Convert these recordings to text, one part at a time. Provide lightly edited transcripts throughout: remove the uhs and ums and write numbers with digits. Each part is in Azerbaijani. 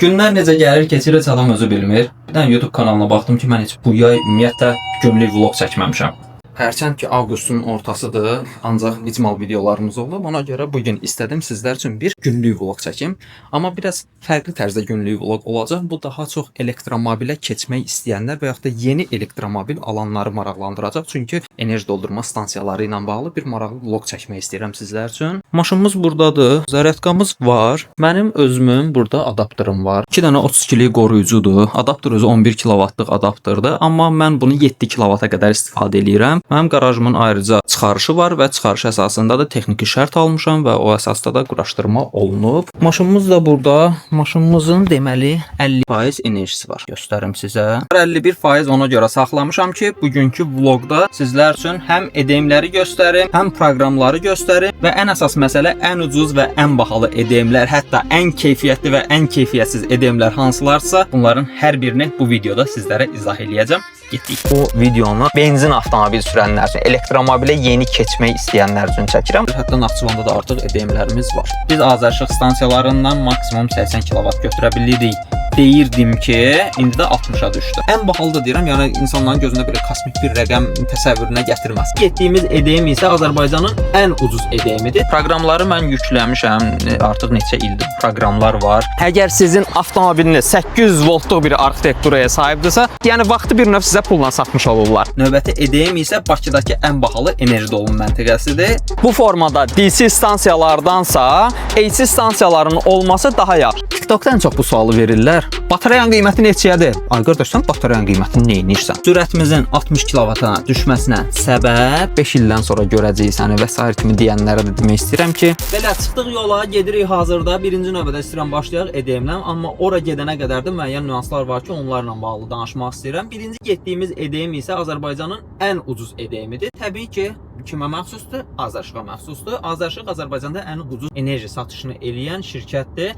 Günlər necə gəlir, keçir, heç adam özü bilmir. Bir dənə YouTube kanalına baxdım ki, mən heç bu yay ümumiyyətlə günlük vlog çəkməmişəm. Hərçənd ki, avqustun ortasıdır, ancaq icmal videolarımız olub. Ona görə bugün istədim sizlər üçün bir günlük vlog çəkim. Amma biraz fərqli tərzdə günlük vlog olacaq. Bu daha çox elektromobilə keçmək istəyənlər və yaxud da yeni elektromobil alanları maraqlandıracaq. Çünki enerji doldurma stansiyaları ilə bağlı bir maraqlı vlog çəkmək istəyirəm sizlər üçün. Maşınımız buradadır, zaryadkamız var. Mənim özümün burada adapterim var. 2 dənə 32'lik qoruyucudur. Adapter özü 11 kW-lıq adapterdir. Amma mən bunu 7 kW-a qədər istifadə edirəm. Mənim qarajımın ayrıca çıxarışı var və çıxarış əsasında da texniki şərt almışam və o əsasda da quraşdırma olunub. Maşınımız da burada. Maşınımızın deməli 50% enerjisi var. Göstərim sizə. 51% ona görə saxlamışam ki, bugünkü vlogda sizlər üçün həm EDM-ləri göstərim, həm proqramları göstərim və ən əsas məsələ ən ucuz və ən bahalı EDM-lər, hətta ən keyfiyyətli və ən keyfiyyətsiz EDM-lər hansılarsa, bunların hər birini bu videoda sizlərə izah eləyəcəm. Getdik. Bu videonu benzin avtomobil sürənlər üçün, elektromobilə yeni keçmək istəyənlər üçün çəkirəm. Hətta Naxçıvanda da artıq EDM-lərimiz var. Biz Azərşıq stansiyalarından maksimum 80 kW götürə bilirik. Deyirdim ki, indi də 60'a düşdü. Ən bahalı da deyirəm, yəni insanların gözündə belə kosmik bir rəqəm təsəvvürünə gətirməz. Getdiyimiz EDM isə Azərbaycanın ən ucuz EDM-idir. Proqramları mən yükləmişəm. Artıq neçə ildir proqramlar var. Əgər sizin avtomobiliniz 800 voltluq bir arxitekturaya sahibdirsə, yəni vaxtı bir növ sizə pulla satmış olurlar. Növbəti EDM isə Bakıdakı ən bahalı enerji dolum məntəqəsidir. Bu formada DC stansiyalardansa AC stansiyaların olması daha yaxşı. TikTok'dan çox bu sualı verirlər. Batareyanın qiyməti neçədir? Ay qardaş, sən batareyanın qiymətini nə edirsən? Sürətimizin 60 kW-a düşməsinə səbəb 5 ildən sonra görəcəksən və s. kimi deyənlərə də demək istəyirəm ki, belə çıxdıq yola, gedirik hazırda. Birinci növbədə istəyirəm başlayaq EDM-lə, amma ora gedənə qədər də müəyyən nüanslar var ki, onlarla bağlı danışmaq istəyirəm. Birinci getdiyimiz EDM isə Azərbaycanın ən ucuz EDM-idir. Təbii ki, kimə məxsusdur? Azərşıqa məxsusdur. Azərşıq Azərbaycanda ən ucuz enerji satışını eləyən şirkətdir.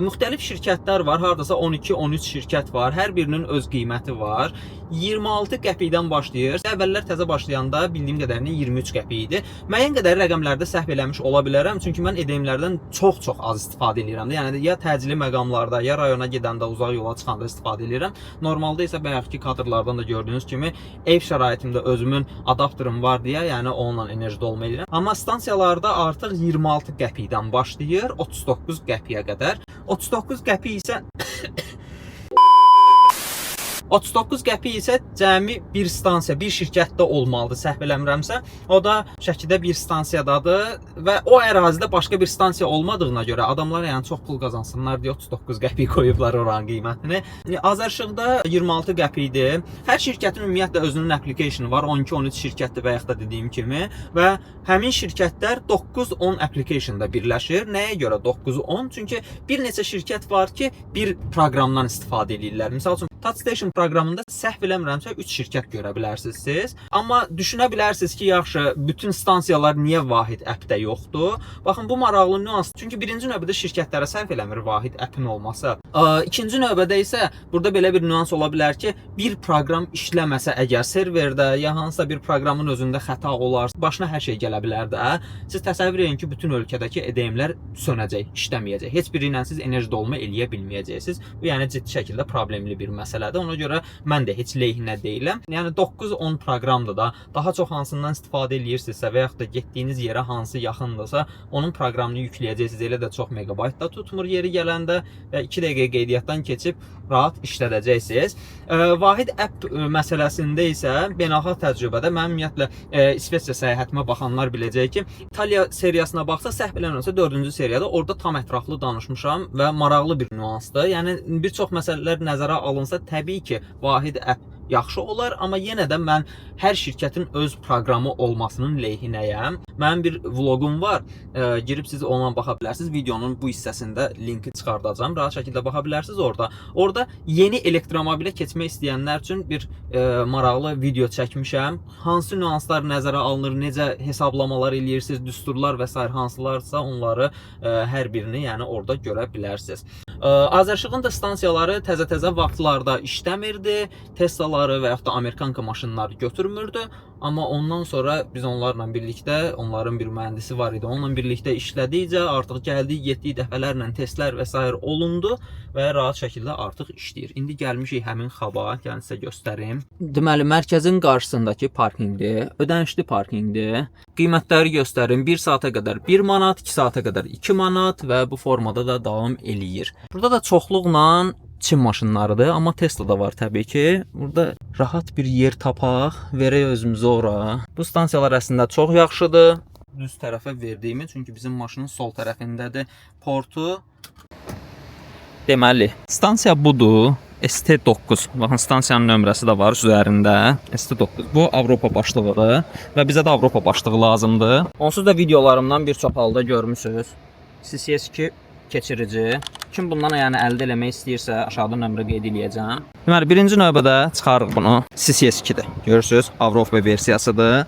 Müxtəlif şirkətlər var. Hardasa 12-13 şirkət var. Hər birinin öz qiyməti var. 26 qəpikdən başlayır. Əvvəllər təzə başlayanda bildiyim qədərilə 23 qəpik idi. Müəyyən qədər rəqəmlərdə səhv eləmiş ola bilərəm. Çünki mən EDM-lərdən çox az istifadə edirəm. Yəni ya təcili məqamlarda, ya rayona gedəndə, uzaq yola çıxanda istifadə edirəm. Normalda isə bayaqki kadrlardan da gördüyünüz kimi ev şəraitində özümün adapterim var deyə, yəni onunla enerji dolma edirəm. Amma stansiyalarda artıq 26 qəpikdən başlayır 39 qəpiyə qədər. 39 qəpik isə 39 qəpik isə cəmi bir stansiya, bir şirkətdə olmalıdır, səhv eləmirəmsə. O da Şəkidə bir stansiyadadır və o ərazidə başqa bir stansiya olmadığına görə adamlar yəni çox pul qazansınlar deyə 39 qəpik qoyublar oranın qiymətini. Azərşıqda 26 qəpikdir. Hər şirkətin ümumiyyətlə özünün application var. 12-13 şirkətdir və yaxud da dediyim kimi və həmin şirkətlər 9-10 applicationda birləşir. Nəyə görə 9-10? Çünki bir neçə şirkət var ki, bir proqramdan istifadə edirlər. Məsəl üçün TouchStation proqramında səhv eləmirəmsə 3 şirkət görə bilərsiniz siz. Amma düşünə bilərsiniz ki, yaxşı, bütün stansiyalar niyə vahid appdə yoxdur? Baxın, bu maraqlı nüans. Çünki birinci növbədə şirkətlərə sərf eləmir vahid appin olması. İkinci növbədə isə burada belə bir nüans ola bilər ki, bir proqram işləməsə əgər serverdə ya hansısa bir proqramın özündə xəta olar, başına hər şey gələ bilər də. Siz təsəvvür edin ki, bütün ölkədəki EDM-lər sönəcək, işləməyəcək. Heç biri ilə siz enerji dolma eləyə bilməyəcəksiniz. Bu yəni ciddi şəkildə problemli bir məsələdir. Ona görə mən də heç leyhinə deyiləm. Yəni 9-10 proqramda da daha çox hansından istifadə edirsinizsə və yaxud da getdiyiniz yerə hansı yaxındırsa, onun proqramını yükləyəcəksiniz. Elə də çox megabayt da tutmur yeri gələndə və 2 dəqiqə qeydiyyatdan keçib rahat işlədəcəksiniz. Vahid app məsələsində isə beynəlxalq təcrübədə mən ümumiyyətlə İsveçrə səyahətimə baxanlar biləcək ki, İtaliya seriyasına baxsa səhv eləmirəmsə 4-cü seriyada orada tam ətraflı danışmışam və maraqlı bir nüansdır. Yəni bir çox məsələlər nəzərə alınsa təbii ki, vahid app yaxşı olar, amma yenə də mən hər şirkətin öz proqramı olmasının leyhinəyəm. Mənim bir vloqum var. Girib siz ona baxa bilərsiniz. Videonun bu hissəsində linki çıxardacağam. Rahat şəkildə baxa bilərsiniz orada. Orada yeni elektromobilə keçmək istəyənlər üçün bir maraqlı video çəkmişəm. Hansı nüanslar nəzərə alınır, necə hesablamalar eləyirsiniz, düsturlar və s. hansılarsa onları hər birini yəni orada görə bilərsiniz. Azərşığın da stansiyaları təzə-təzə vaxtlarda işləmirdi. Teslalar Avropalıları və yaxud da Amerikanka maşınları götürmürdü. Amma ondan sonra biz onlarla birlikdə, onların bir mühəndisi var idi. Onunla birlikdə işlədikcə artıq gəldik, getdik dəfələrlə testlər və s. olundu və rahat şəkildə artıq işləyir. İndi gəlmişik həmin xaba, gəlin sizə göstərim. Deməli, mərkəzin qarşısındakı parkinqdir, ödənişli parkinqdir. Qiymətləri göstərim. 1 saata qədər 1 manat, 2 saata qədər 2 manat və bu formada da davam eləyir. Burada da çoxluqla Çin maşınlarıdır, amma Tesla da var təbii ki. Burada rahat bir yer tapaq, verək özümüzü ora. Bu stansiyalar əslində çox yaxşıdır. Düz tərəfə verdiyimi, çünki bizim maşının sol tərəfindədir portu. Deməli, stansiya budur. ST9. Baxın, stansiyanın nömrəsi də var üzərində. ST9. Bu Avropa başlığıdır və bizə də Avropa başlığı lazımdır. Onsuz da videolarımdan bir çox halda görmüsünüz. CCS2 keçirici. Kim bundan yəni əldə eləmək istəyirsə, aşağıda nömrə qeyd edəcəm. Deməli, birinci növbədə çıxarırıq bunu. CCS2-dir. Görürsüz, Avropa versiyasıdır.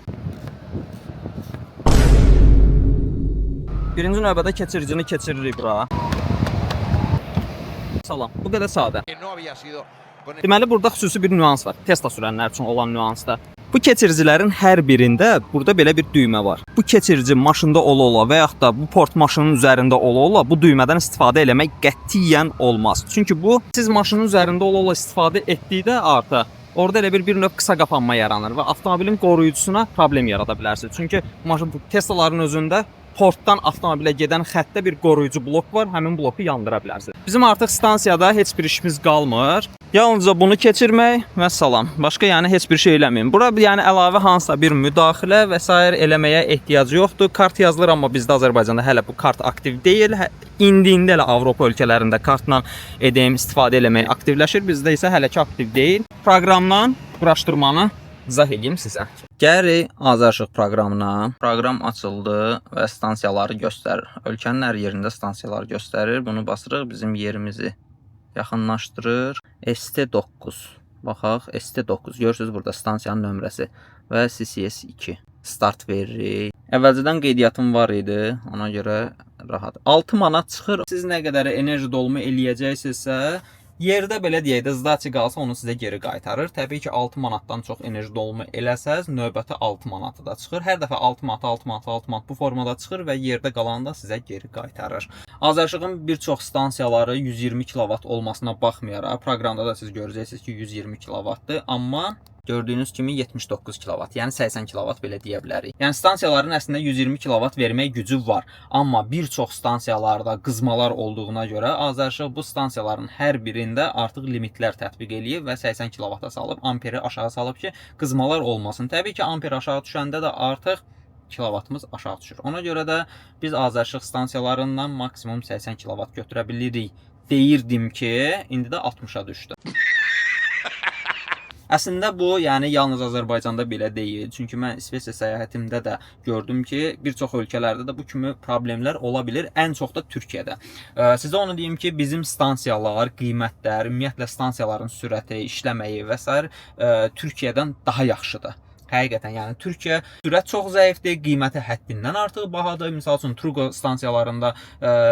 Birinci növbədə keçiricini keçiririk bura. Salam. Bu qədər sadə. Deməli, burada xüsusi bir nüans var. Tesla sürənlər üçün olan nüansda. Bu keçiricilərin hər birində burada belə bir düymə var. Bu keçirici maşında ola-ola və yaxud da bu port maşının üzərində ola-ola bu düymədən istifadə eləmək qətiyyən olmaz. Çünki bu siz maşının üzərində ola-ola istifadə etdikdə artıq orada elə bir növ qısa qapanma yaranır və avtomobilin qoruyucusuna problem yarada bilərsiniz. Çünki maşın Teslaların özündə portdan avtomobilə gedən xəttdə bir qoruyucu blok var, həmin bloku yandıra bilərsiniz. Bizim artıq stansiyada heç bir işimiz qalmır. Yalnızca bunu keçirmək və salam. Başqa yəni heç bir şey eləməyin. Bura yəni əlavə hansısa bir müdaxilə və s. eləməyə ehtiyac yoxdur. Kart yazılır, amma bizdə Azərbaycanda hələ bu kart aktiv deyil. İndi elə Avropa ölkələrində kartla EDM istifadə eləmək aktivləşir. Bizdə isə hələ ki aktiv deyil. Proqramdan quraşdırmanı izah edeyim sizə. Gəri Azərşıq proqramına. Proqram açıldı və stansiyaları göstərir. Ölkənin hər yerində stansiyaları göstərir. Bunu basırıq, bizim yerimizi yaxınlaşdırır. ST9. Baxaq, ST9. Görürsünüz burada stansiyanın nömrəsi və CCS2. Start veririk. Əvvəlcədən qeydiyyatım var idi, ona görə rahat. 6 manat çıxır. Siz nə qədər enerji dolumu eləyəcəksinizsə, yerdə belə deyək də zdaçı qalsa onu sizə geri qaytarır. Təbii ki 6 manatdan çox enerji dolumu eləsəz, növbəti 6 manatı da çıxır. Hər dəfə 6 manat, 6 manat, 6 manat bu formada çıxır və yerdə qalanı da sizə geri qaytarır. Azərşığın bir çox stansiyaları 120 kilovat olmasına baxmayaraq, proqramda da siz görəcəksiniz ki 120 kilovatdır, amma gördüyünüz kimi 79 kilovat, yəni 80 kilovat belə deyə bilərik. Yəni stansiyaların əslində 120 kilovat vermək gücü var. Amma bir çox stansiyalarda qızmalar olduğuna görə Azərşıq bu stansiyaların hər birində artıq limitlər tətbiq eləyib və 80 kilovata salıb, amperi aşağı salıb ki, qızmalar olmasın. Təbii ki, amper aşağı düşəndə də artıq kilovatımız aşağı düşür. Ona görə də biz Azərşıq stansiyalarından maksimum 80 kilovat götürə bilirik. Deyirdim ki, indi də 60-a düşdü. Əslində bu, yəni yalnız Azərbaycanda belə deyil. Çünki mən İsveçrə səyahətimdə də gördüm ki, bir çox ölkələrdə də bu kimi problemlər ola bilir. Ən çox da Türkiyədə. Sizə onu deyim ki, bizim stansiyalar, qiymətlər, ümumiyyətlə stansiyaların sürəti, işləməyi və s. Türkiyədən daha yaxşıdır. Həqiqətən, yəni Türkiyə sürət çox zəifdir, qiyməti həddindən artıq bahadır. Misal üçün Trugo stansiyalarında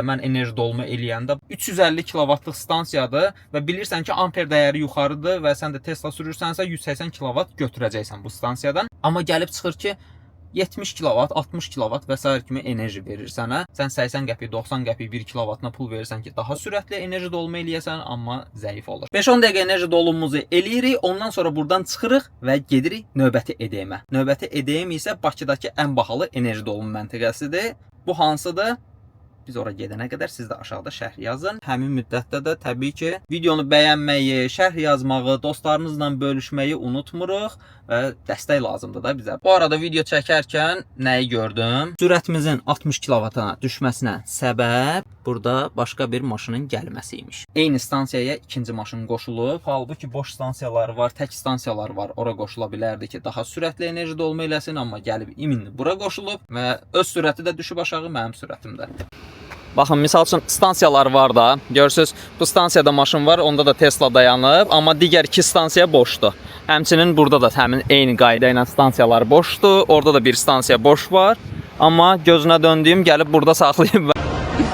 mən enerji dolumu eləyəndə 350 kilovatlıq stansiyadır və bilirsən ki, amper dəyəri yuxarıdır və sən də Tesla sürürsənsə 180 kilovat götürəcəksən bu stansiyadan. Amma gəlib çıxır ki, 70 kilovat, 60 kilovat və s. kimi enerji verir sənə. Sən 80 qəpik, 90 qəpik 1 kilovatına pul verirsən ki, daha sürətli enerji dolumu eləyəsən, amma zəif olur. 5-10 dəqiqə enerji dolumumuzu eləyirik, ondan sonra buradan çıxırıq və gedirik növbəti EDM-ə. Növbəti EDM isə Bakıdakı ən bahalı enerji dolumu məntəqəsidir. Bu hansıdır? Biz ora gedənə qədər siz də aşağıda şərh yazın. Həmin müddətdə də təbii ki, videonu bəyənməyi, şərh yazmağı, dostlarınızla bölüşməyi unutmuruq və dəstək lazımdır da bizə. Bu arada video çəkərkən nəyi gördüm? Sürətimizin 60 kilovata düşməsinə səbəb burada başqa bir maşının gəlməsiymiş. Eyni stansiyaya ikinci maşın qoşulub. Halbuki boş stansiyalar var, tək stansiyalar var. Ora qoşula bilərdi ki, daha sürətli enerji dolumu eləsin, amma gəlib iminli bura qoşulub və öz sürəti də düşüb aşağı, mənim sürətimdə. Baxın, misal üçün stansiyalar var da, görürsünüz, bu stansiyada maşın var, onda da Tesla dayanıb, amma digər 2 stansiya boşdur. Həmçinin burada da həmin eyni qayda ilə stansiyalar boşdur, orada da bir stansiya boş var, amma gözünə döndüyüm gəlib burada saxlayıb.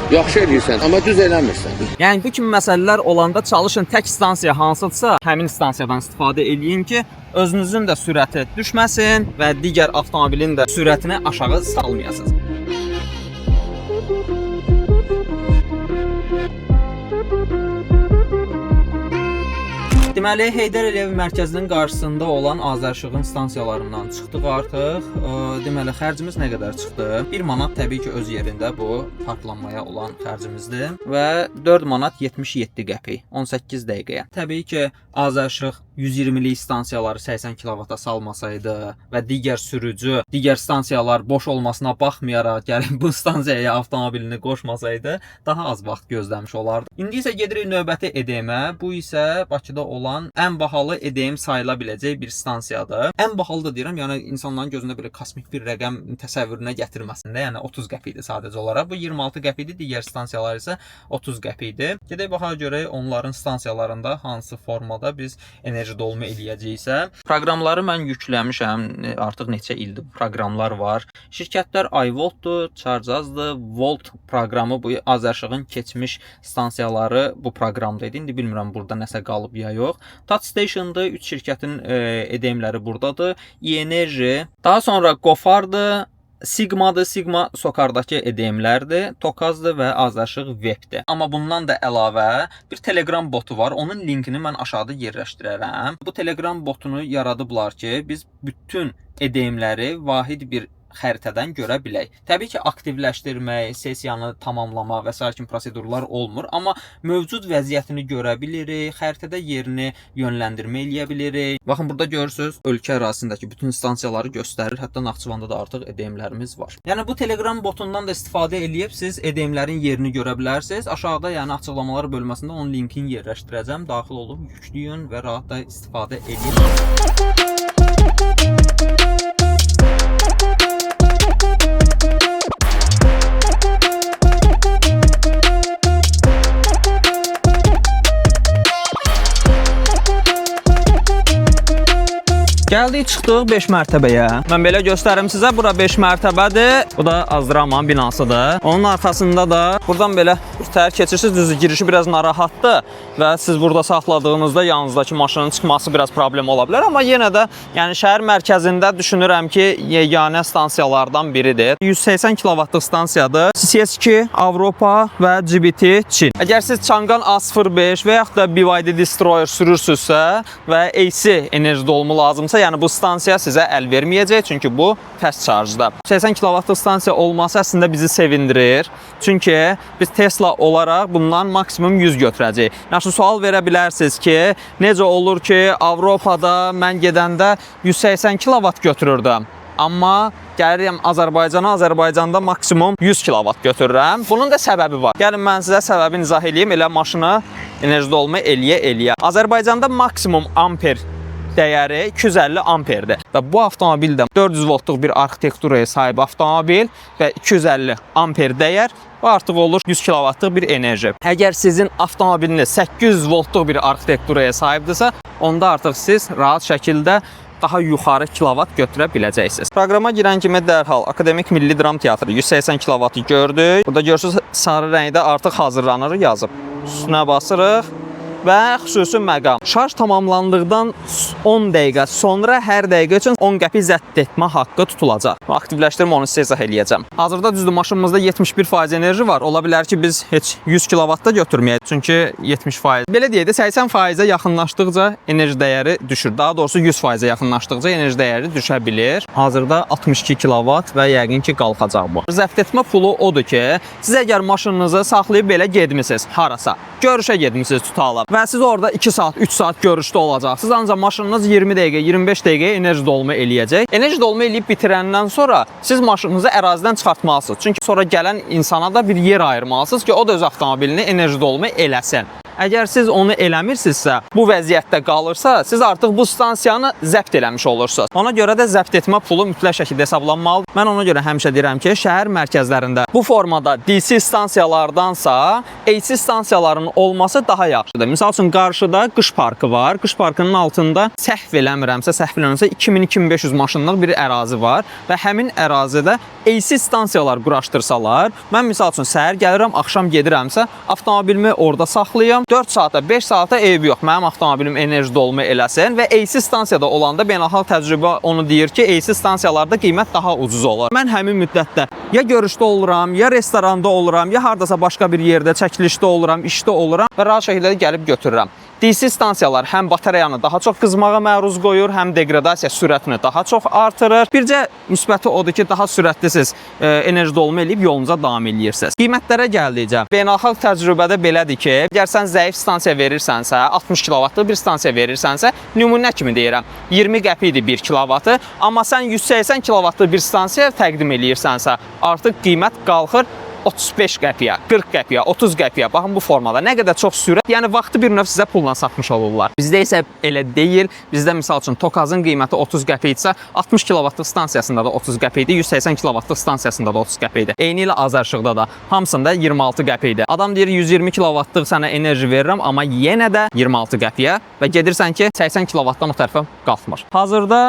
Yaxşı eləyirsən, amma düz eləmirsən. Yəni bu kimi məsələlər olanda çalışın tək stansiya hansıdırsa, həmin stansiyadan istifadə eləyin ki, özünüzün də sürəti düşməsin və digər avtomobilin də sürətini aşağı salmayasınız. Deməli, Heydər Əliyev mərkəzinin qarşısında olan Azərşığın stansiyalarından çıxdıq artıq. Deməli, xərcimiz nə qədər çıxdı? 1 manat təbii ki, öz yerində bu parklanmaya olan xərcimizdir və 4 manat 77 qəpik 18 dəqiqəyə. Təbii ki, Azərşıq 120-lik stansiyaları 80 kW-a salmasaydı və digər sürücü, digər stansiyalar boş olmasına baxmayaraq gəlib bu stansiyaya avtomobilini qoşmasaydı, daha az vaxt gözləmiş olardı. İndi isə gedirik növbəti EDM-ə. Bu isə Bakıda olan ən bahalı EDM sayıla biləcək bir stansiyadır. Ən bahalı da deyirəm, yəni insanların gözündə belə kosmik bir rəqəm təsəvvürünə gətirməsin də, yəni 30 qəpikdir sadəcə olaraq. Bu 26 qəpikdir, digər stansiyalar isə 30 qəpikdir. Gedək baxaq görək onların stansiyalarında hansı formada biz enerji dolma eləyəcəksə. Proqramları mən yükləmişəm. Artıq neçə ildir bu proqramlar var. Şirkətlər iVoltdur, Charge.az-dır. Volt proqramı bu Azərşığın keçmiş stansiyaları bu proqramda idi. İndi bilmirəm burada nəsə qalıb ya yox. Touch Station-dır. 3 şirkətin EDM-ləri burdadır. e-Enerji, daha sonra Gofar'dır. Sigma'dır. Sigma Sokardakı EDM-lərdir. Tokazdır və Azərşıq Webdir. Amma bundan da əlavə bir Telegram botu var. Onun linkini mən aşağıda yerləşdirərəm. Bu Telegram botunu yaradıblar ki, biz bütün EDM-ləri vahid bir xəritədən görə bilək. Təbii ki, aktivləşdirmək, sessiyanı tamamlamaq və s. kimi prosedurlar olmur, amma mövcud vəziyyətini görə bilirik, xəritədə yerini yönləndirmə eləyə bilirik. Baxın, burada görürsünüz, ölkə ərazisindəki bütün stansiyaları göstərir. Hətta Naxçıvanda da artıq EDM-lərimiz var. Yəni bu Telegram botundan da istifadə eləyib siz EDM-lərin yerini görə bilərsiniz. Aşağıda, yəni açıqlamalar bölməsində onun linkini yerləşdirəcəm. Daxil olub yükləyin və rahat da istifadə edin. Gəldik, çıxdıq 5 mərtəbəyə. Mən belə göstərim sizə. Bura 5 mərtəbədir. Bu da Azdraman binasıdır. Onun arxasında da buradan belə bir təhər keçirsiniz. Düzdür, girişi biraz narahatdır və siz burada saxladığınızda yanınızdakı maşının çıxması biraz problem ola bilər. Amma yenə də yəni şəhər mərkəzində düşünürəm ki, yeganə stansiyalardan biridir. 180 kW-lıq stansiyadır. CCS2, Avropa və GBT Çin. Əgər siz Changan A05 və yaxud da BYD Destroyer sürürsünüzsə və AC enerji dolumu lazımsa, yəni bu stansiya sizə əl verməyəcək, çünki bu fast charge-da. 80 kW-lıq stansiya olması əslində bizi sevindirir. Çünki biz Tesla olaraq bundan maksimum 100 götürəcəyik. Yəni sual verə bilərsiniz ki, necə olur ki, Avropada mən gedəndə 180 kW götürürdüm. Amma gəlirəm Azərbaycana, Azərbaycanda maksimum 100 kW götürürəm. Bunun da səbəbi var. Gəlin mən sizə səbəbini izah edeyim. Elə maşına enerji dolma eləyə. Azərbaycanda maksimum amper dəyəri 250 amperdir. Və bu avtomobil də 400 voltluq bir arxitekturaya sahib avtomobil və 250 amper dəyər və artıq olur 100 kW-lıq bir enerji. Əgər sizin avtomobiliniz 800 voltluq bir arxitekturaya sahibdirsə, onda artıq siz rahat şəkildə daha yuxarı kilovat götürə biləcəksiniz. Proqrama girən kimi dərhal Akademik Milli Dram Teatrı 180 kW gördük. Burada görürsünüz, sarı rəngdə artıq hazırlanır yazıb. Üstünə basırıq və xüsusi məqam. Şarj tamamlandıqdan 10 dəqiqə sonra hər dəqiqə üçün 10 qəpik zəbt etmə haqqı tutulacaq. Aktivləşdirmə onu sizə izah eləyəcəm. Hazırda düzdür, maşınımızda 71% enerji var. Ola bilər ki, biz heç 100 kW-da götürməyək, çünki 70%. Belə deyək də 80%-ə yaxınlaşdıqca enerji dəyəri düşür. Daha doğrusu 100%-ə yaxınlaşdıqca enerji dəyəri düşə bilir. Hazırda 62 kW və yəqin ki, qalxacaq bu. Zəbt etmə pulu odur ki, siz əgər maşınınızı saxlayıb belə getmisiniz harasa, görüşə getmisiniz tutalım və siz orada 2 saat, 3 saat görüşdə olacaqsınız. Ancaq maşınınız 20 dəqiqə, 25 dəqiqə enerji dolma eləyəcək. Enerji dolma eləyib bitirəndən sonra siz maşınınızı ərazidən çıxartmalısınız. Çünki sonra gələn insana da bir yer ayırmalısınız ki, o da öz avtomobilini enerji dolma eləsin. Əgər siz onu eləmirsinizsə, bu vəziyyətdə qalırsa, siz artıq bu stansiyanı zəbt eləmiş olursunuz. Ona görə də zəbt etmə pulu mütləq şəkildə hesablanmalıdır. Mən ona görə həmişə deyirəm ki, şəhər mərkəzlərində bu formada DC stansiyalardansa AC stansiyaların olması daha yaxşıdır. Misal üçün qarşıda qış parkı var. Qış parkının altında səhv eləmirəmsə 2000-2500 maşınlıq bir ərazi var və həmin ərazidə AC stansiyalar quraşdırsalar, mən misal üçün səhər gəlirəm, axşam gedirəmsə, avtomobilimi orada saxlayım. 4 saata, 5 saata eybi yox. Mənim avtomobilim enerji dolumu eləsin və AC stansiyada olanda beynəlxalq təcrübə onu deyir ki, AC stansiyalarda qiymət daha ucuz olur. Mən həmin müddətdə ya görüşdə oluram, ya restoranda oluram, ya hardasa başqa bir yerdə çəkilişdə oluram, işdə oluram və rahat şəkildə gəlib götürürəm. DC stansiyalar həm batareyanı daha çox qızmağa məruz qoyur, həm degradasiya sürətini daha çox artırır. Bircə müsbəti odur ki, daha sürətli siz enerji dolumu eləyib yolunuza davam eləyirsiniz. Qiymətlərə gəldikcə, beynəlxalq təcrübədə belədir ki, əgər sən zəif stansiya verirsənsə, 60 kW-lıq bir stansiya verirsənsə, nümunə kimi deyirəm, 20 qəpidir 1 kW-ı, amma sən 180 kW-lıq bir stansiya təqdim eləyirsənsə, artıq qiymət qalxır 35 qəpiyə, 40 qəpiyə, 30 qəpiyə. Baxın bu formada nə qədər çox sürət, yəni vaxtı bir növ sizə pulla satmış olurlar. Bizdə isə elə deyil. Bizdə misal üçün Tokazın qiyməti 30 qəpikdirsə, 60 kW-lıq stansiyasında da 30 qəpikdir, 180 kW-lıq stansiyasında da 30 qəpikdir. Eyni ilə azarşıqda da hamısında 26 qəpikdir. Adam deyir 120 kW-lıq sənə enerji verirəm, amma yenə də 26 qəpiyə və gedirsən ki, 80 kW-dan o tərəfə qalxmır. Hazırda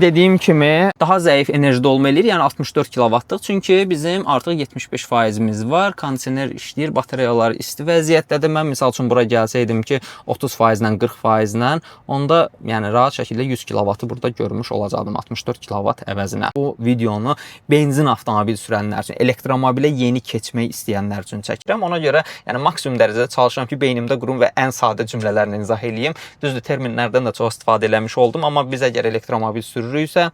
dediyim kimi daha zəif enerji dolumu eləyir, yəni 64 kW-lıq, çünki bizim artıq 75%-imiz var, kondisioner işləyir, batareyalar isti vəziyyətdədir. Mən misal üçün bura gəlsəydim ki, 30%-lə, 40%-lə, onda yəni rahat şəkildə 100 kW-ı burada görmüş olacaqdım 64 kW əvəzinə. Bu videonu benzin avtomobil sürənlər üçün, elektromobilə yeni keçmək istəyənlər üçün çəkirəm. Ona görə yəni maksimum dərəcədə çalışıram ki, beynimdə qurum və ən sadə cümlələrlə izah eləyim. Düzdür, terminlərdən də çox istifadə eləmiş oldum, amma biz əgər elektromobil sürürüksə,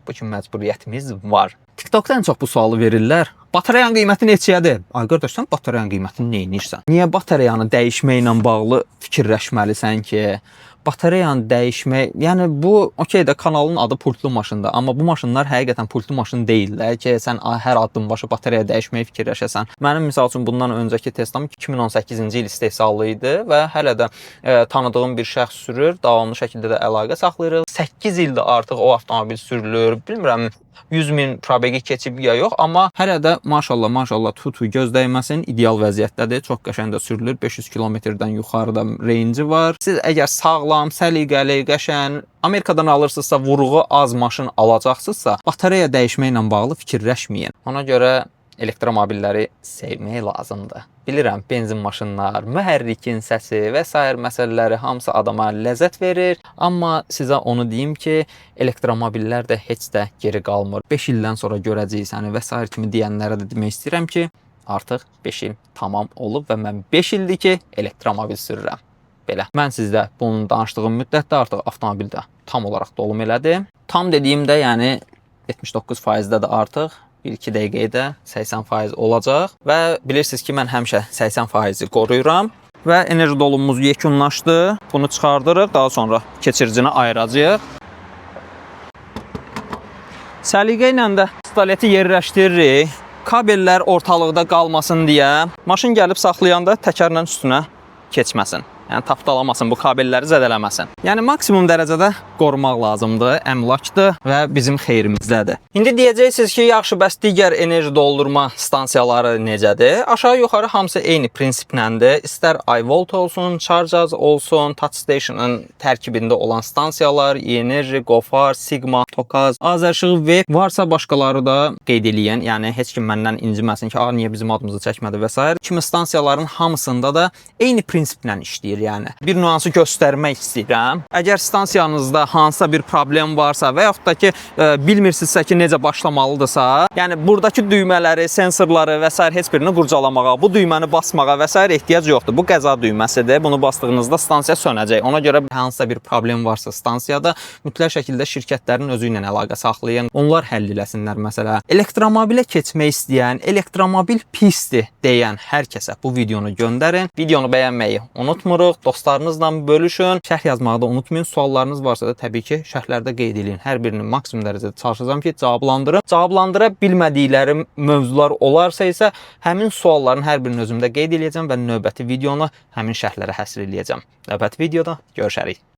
bu kimi məcburiyyətimiz var. TikTokda ən çox bu sualı verirlər. Batareyanın qiyməti neçəyədir? Ay qardaş, sən batareyanın qiymətini nə edirsən? Niyə batareyanı dəyişməklə bağlı fikirləşməlisən ki? Batareyanı dəyişmək, yəni bu okey də kanalın adı pultlu maşındır, amma bu maşınlar həqiqətən pultlu maşın deyillər ki, sən hər addım başı batareya dəyişməyə fikirləşəsən. Mənim misal üçün bundan öncəki Teslam 2018-ci il istehsalı idi və hələ də tanıdığım bir şəxs sürür, davamlı şəkildə də əlaqə saxlayırıq. 8 ildir artıq o avtomobil sürülür. Bilmirəm 100.000 probegi keçib ya yox, amma hələ də maşallah tutu göz dəyməsin, ideal vəziyyətdədir. Çox qəşəng də sürülür. 500 kilometrdən yuxarıda range'i var. Siz əgər sağlam, səliqəli, qəşəng Amerikadan alırsınızsa, vurğu az maşın alacaqsınızsa, batareya dəyişməklə bağlı fikirləşməyin. Ona görə elektromobilləri sevmək lazımdır. Bilirəm, benzin maşınlar, mühərrikin səsi və sair məsələləri hamısı adama ləzzət verir. Amma sizə onu deyim ki, elektromobillər də heç də geri qalmır. 5 ildən sonra görəcəyik səni və sair kimi deyənlərə də demək istəyirəm ki, artıq 5 il tamam olub və mən 5 ildir ki, elektromobil sürürəm. Belə. Mən sizdə bunun danışdığım müddətdə artıq avtomobildə tam olaraq dolum elədi. Tam dediyimdə, yəni 79%-də də artıq 1-2 dəqiqəyə 80% olacaq və bilirsiniz ki, mən həmişə 80%-i qoruyuram və enerji dolumumuz yekunlaşdı. Bunu çıxardırıq, daha sonra keçiricinə ayıracağıq. Səliqə ilə də pistoleti yerləşdiririk. Kabellər ortalıqda qalmasın deyə maşın gəlib saxlayanda təkərlə üstünə keçməsin. Yəni tapdalamasın, bu kabelləri zədələməsin. Yəni maksimum dərəcədə qorumaq lazımdır, əmlakdır və bizim xeyrimizdədir. İndi deyəcəksiniz ki, yaxşı, bəs digər enerji doldurma stansiyaları necədir? Aşağı yuxarı hamısı eyni prinsiplədir. İstər iVolt olsun, Charge.az olsun, Touchstation'ın tərkibində olan stansiyalar, e-enerji, Gofar, Sigma, Tokaz, Azərşıq və varsa başqaları da qeyd eləyən, yəni heç kim məndən inciməsin ki, niyə bizim adımızı çəkmədi və s. Kimi stansiyaların hamısında da eyni prinsiplə işləyir. Yəni bir nüansı göstərmək istəyirəm. Əgər stansiyanızda hansısa bir problem varsa və yaxud da ki bilmirsinizsə ki necə başlamalıdırsa, yəni buradakı düymələri, sensorları və s. heç birini qurcalamağa, bu düyməni basmağa və s. ehtiyac yoxdur. Bu qəza düyməsidir. Bunu bastığınızda stansiya sönəcək. Ona görə hansısa bir problem varsa stansiyada mütləq şəkildə şirkətlərin özü ilə əlaqə saxlayın. Onlar həll eləsinlər məsələ. Elektromobilə keçmək istəyən, elektromobil pisdir deyən hər kəsə bu videonu göndərin. Videonu bəyənməyi unutmuruq. Dostlarınızla bölüşün. Şərh yazmağı da unutmayın. Suallarınız varsa da təbii ki, şərhlərdə qeyd edin. Hər birini maksimum dərəcədə çalışacağam ki, cavablandırım. Cavablandıra bilmədiklərim mövzular olarsa isə həmin sualların hər birini özümdə qeyd edəcəm və növbəti videonu həmin şərhlərə həsr edəcəm. Növbəti videoda görüşərik.